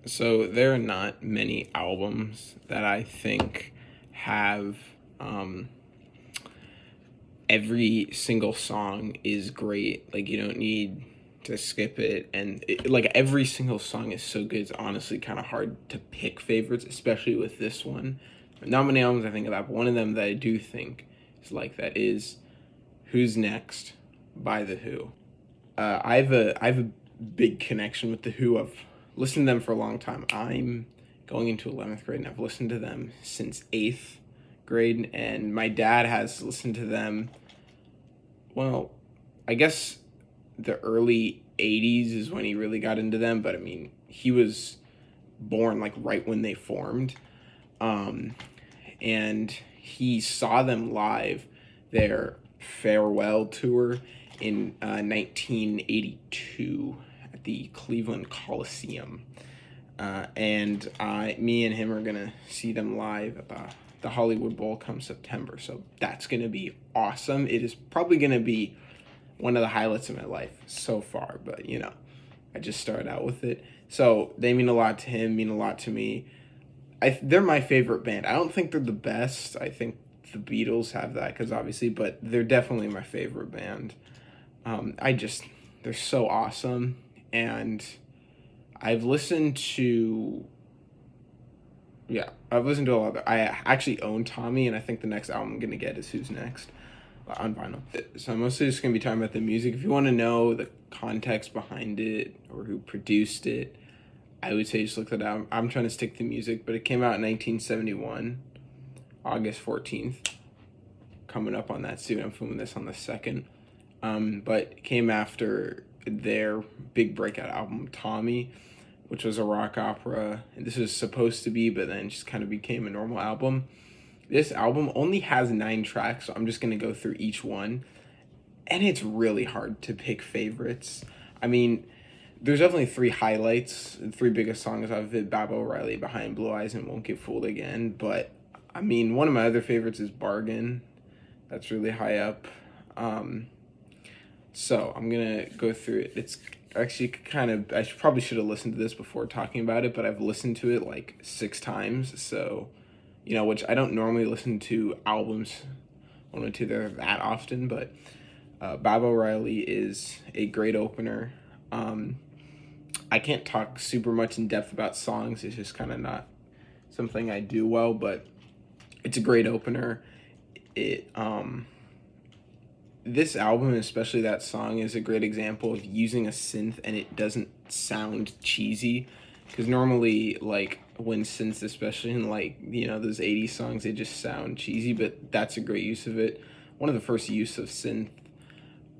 So there are not many albums that I think have every single song is great. Like you don't need to skip it, and like every single song is so good. It's honestly kind of hard to pick favorites, especially with this one. Not many albums I think of that, but one of them that I do think is like that is "Who's Next" by The Who. I have a big connection with The Who. I've listened to them for a long time. I'm going into 11th grade and I've listened to them since 8th grade, and my dad has listened to them, well, I guess the early 80s is when he really got into them, but I mean, he was born like right when they formed. Um, and he saw them live, their farewell tour in 1982 at the Cleveland Coliseum. Me and him are gonna see them live at the Hollywood Bowl come September. So that's gonna be awesome. It is probably gonna be one of the highlights of my life so far. But I just started out with it, so they mean a lot to him, mean a lot to me. They're my favorite band. I don't think they're the best. I think the Beatles have that because obviously, but they're definitely my favorite band. I just they're so awesome, and I've listened to I've listened to a lot. I actually own Tommy, and I think the next album I'm gonna get is Who's Next on vinyl. So I'm mostly just gonna be talking about the music. If you want to know the context behind it or who produced it, I would say just look that up. I'm trying to stick to music, but it came out in 1971, August 14th. Coming up on that soon. I'm filming this on the 2nd. But it came after their big breakout album, Tommy, which was a rock opera. And this was supposed to be, but then just kind of became a normal album. This album only has 9 tracks, so I'm just going to go through each one. And it's really hard to pick favorites. I mean, there's definitely 3 highlights, the 3 biggest songs of it: Baba O'Reilly, Behind Blue Eyes, and Won't Get Fooled Again. But, I mean, one of my other favorites is Bargain. That's really high up. So I'm going to go through it. It's actually probably should have listened to this before talking about it, but I've listened to it like 6 times. So, which I don't normally listen to albums one or two there that often, but Baba O'Reilly is a great opener. I can't talk super much in depth about songs. It's just kind of not something I do well, but it's a great opener. This album, especially that song, is a great example of using a synth and it doesn't sound cheesy. Because normally, like, when synths, especially in, like, those 80s songs, they just sound cheesy, but that's a great use of it. One of the first use of synth.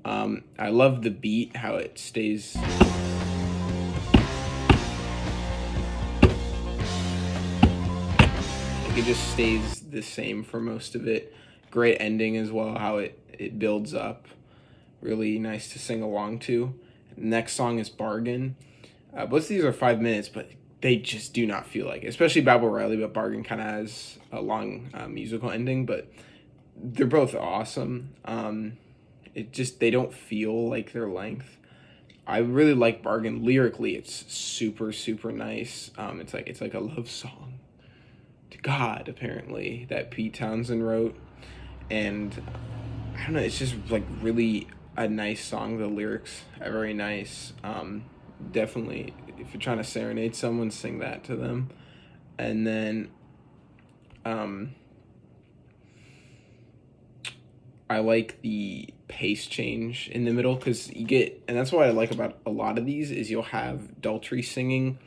I love the beat, how it stays. It just stays the same for most of it. Great ending as well, how it builds up. Really nice to sing along to. Next song is Bargain. Both of these are 5 minutes, but they just do not feel like it. Especially Baba O'Reilly, but Bargain kind of has a long musical ending, but they're both awesome. They don't feel like their length. I really like Bargain. Lyrically, it's super, super nice. It's like a love song to God, apparently, that Pete Townsend wrote. And I don't know, it's just like really a nice song. The lyrics are very nice. Definitely, if you're trying to serenade someone, sing that to them. And then I like the pace change in the middle, because and that's what I like about a lot of these, is you'll have Daltrey singing,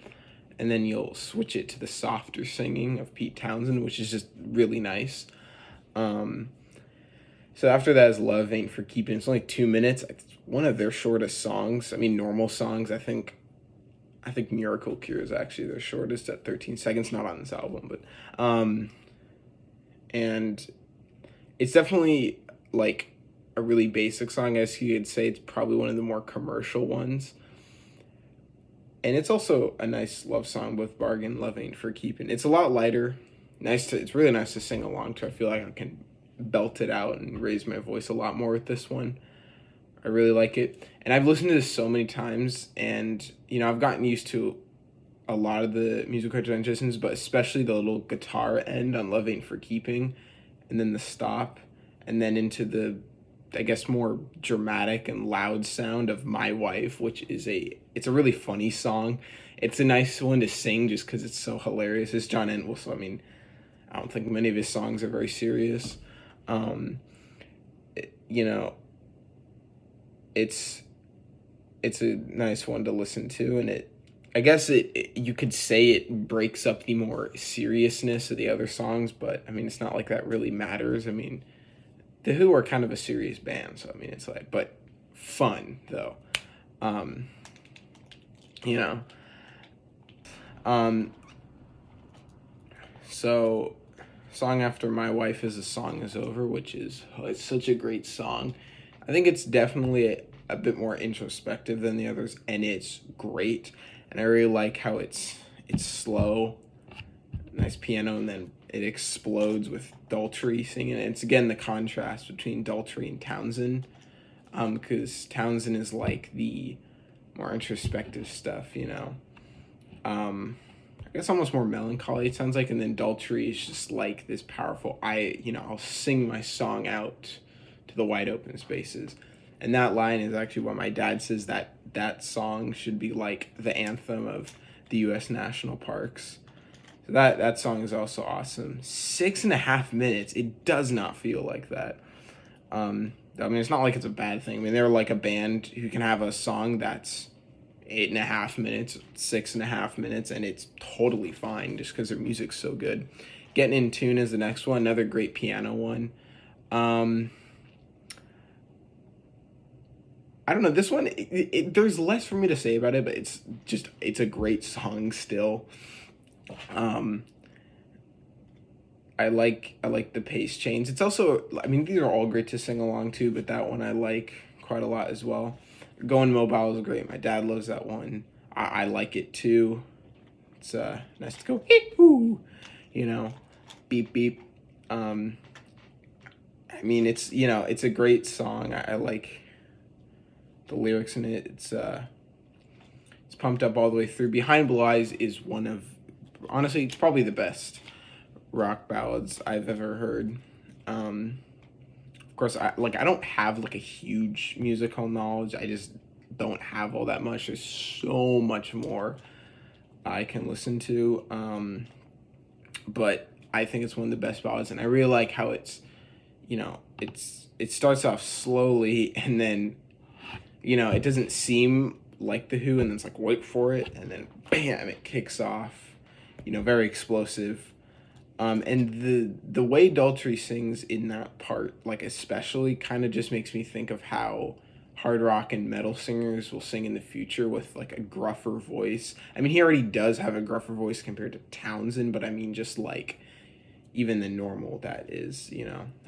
and then you'll switch it to the softer singing of Pete Townsend, which is just really nice. So after that is Love Ain't For Keeping. It's only 2 minutes. It's one of their shortest songs. I mean, normal songs, I think Miracle Cure is actually their shortest at 13 seconds, not on this album, but and it's definitely like a really basic song, as you could say. It's probably one of the more commercial ones. And it's also a nice love song with Bargain, Love Ain't For Keeping. It's a lot lighter. It's really nice to sing along to. I feel like I can belt it out and raise my voice a lot more with this one. I really like it. And I've listened to this so many times, and I've gotten used to a lot of the musical transitions, but especially the little guitar end on Love Ain't for Keeping, and then the stop, and then into the, I guess, more dramatic and loud sound of My Wife, which is it's a really funny song. It's a nice one to sing just because it's so hilarious. It's John Entwistle. I mean, I don't think many of his songs are very serious. Um, you know, it's it's a nice one to listen to, and I guess you could say it breaks up the more seriousness of the other songs, but I mean, it's not like that really matters. I mean, the Who are kind of a serious band, so I mean, it's like, but fun though. Um, you know, um, so song after My Wife is A Song Is Over, which is, oh, it's such a great song. I think it's definitely a bit more introspective than the others, and it's great. And I really like how it's slow, nice piano, and then it explodes with Daltrey singing. And it's again the contrast between Daltrey and Townsend, because Townsend is like the more introspective stuff, you know. I guess almost more melancholy, it sounds like, and then Daltrey is just like this powerful, I'll sing my song out to the wide open spaces. And that line is actually what my dad says, that song should be like the anthem of the U.S. national parks. So that song is also awesome. 6.5 minutes. It does not feel like that. I mean, it's not like it's a bad thing. I mean, they're like a band who can have a song that's 8.5 minutes, 6.5 minutes, and it's totally fine just because their music's so good. Getting in Tune is the next one, another great piano one. I don't know, this one, there's less for me to say about it, but it's a great song still. I like the pace change. It's also, I mean, these are all great to sing along to, but that one I like quite a lot as well. Going Mobile is great. My dad loves that one. I like it too. It's nice to go, hee-hoo, beep, beep. I mean, it's a great song. I like the lyrics in it. It's pumped up all the way through. Behind Blue Eyes is honestly, it's probably the best rock ballads I've ever heard. Of course, I don't have like a huge musical knowledge. I just don't have all that much. There's so much more I can listen to. But I think it's one of the best ballads, and I really like how it starts off slowly, and then it doesn't seem like the Who, and then it's like wait for it, and then bam, it kicks off. Very explosive. And the way Daltrey sings in that part, like especially, kind of just makes me think of how hard rock and metal singers will sing in the future with like a gruffer voice. I mean, he already does have a gruffer voice compared to Townsend, but I mean, just like even the normal that is,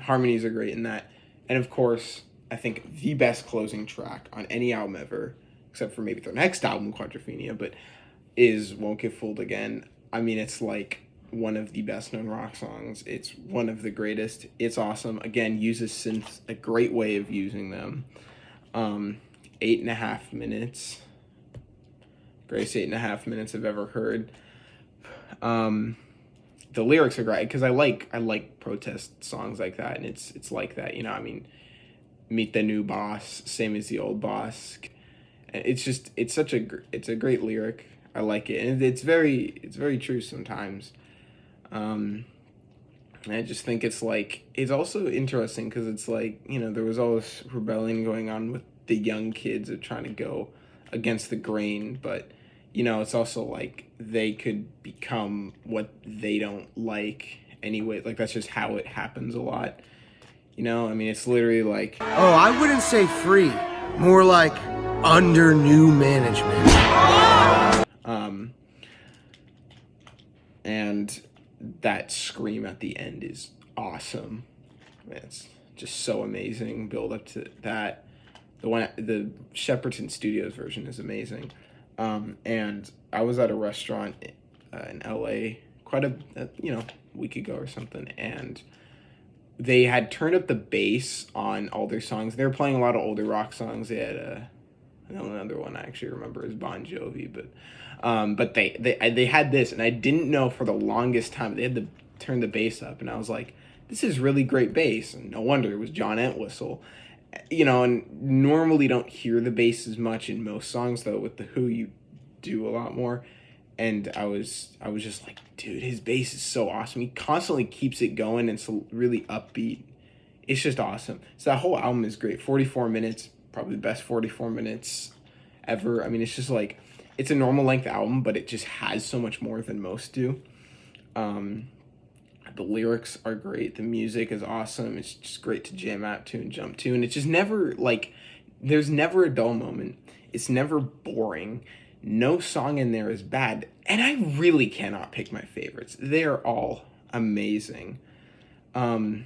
harmonies are great in that. And of course, I think the best closing track on any album ever, except for maybe their next album, Quadrophenia, but is Won't Get Fooled Again. I mean, it's like one of the best known rock songs. It's one of the greatest. It's awesome. Again, uses synths, a great way of using them. 8.5 minutes. Greatest 8.5 minutes I've ever heard. The lyrics are great because I like protest songs like that, and it's like that. I mean, meet the new boss, same as the old boss. It's a great lyric. I like it, and it's very true sometimes. I just think it's also interesting because it's like, there was all this rebellion going on with the young kids of trying to go against the grain, but it's also like they could become what they don't like anyway. Like that's just how it happens a lot. I mean, it's literally like, oh, I wouldn't say free, more like under new management. And that scream at the end is awesome. It's just so amazing. Build up to that. The Shepperton Studios version is amazing. And I was at a restaurant in LA quite a week ago or something, and they had turned up the bass on all their songs. They were playing a lot of older rock songs. They had another one I actually remember is Bon Jovi, but But they had this, and I didn't know for the longest time. They had to turn the bass up, and I was like, this is really great bass. And no wonder it was John Entwistle. You know, and normally don't hear the bass as much in most songs, though with the Who you do a lot more. And I was just like, dude, his bass is so awesome. He constantly keeps it going, and it's really upbeat. It's just awesome. So that whole album is great. 44 minutes, probably the best 44 minutes ever. I mean, it's just like, it's a normal length album, but it just has so much more than most do. The lyrics are great. The music is awesome. It's just great to jam out to and jump to. And it's just never like, there's never a dull moment. It's never boring. No song in there is bad. And I really cannot pick my favorites. They're all amazing. They're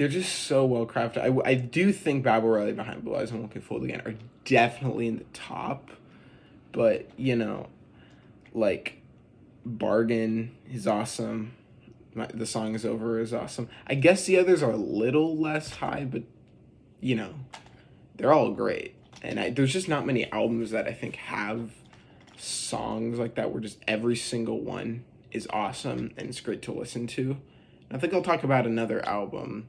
just so well crafted. I do think Babel Riley Behind Blue Eyes and Won't Get Fooled Again are definitely in the top. But, you know, like, Bargain is awesome. The Song Is Over is awesome. I guess the others are a little less high, but, you know, they're all great. And there's just not many albums that I think have songs like that where just every single one is awesome and it's great to listen to. I think I'll talk about another album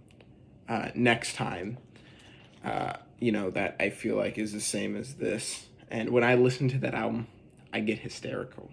next time, you know, that I feel like is the same as this. And when I listen to that album, I get hysterical.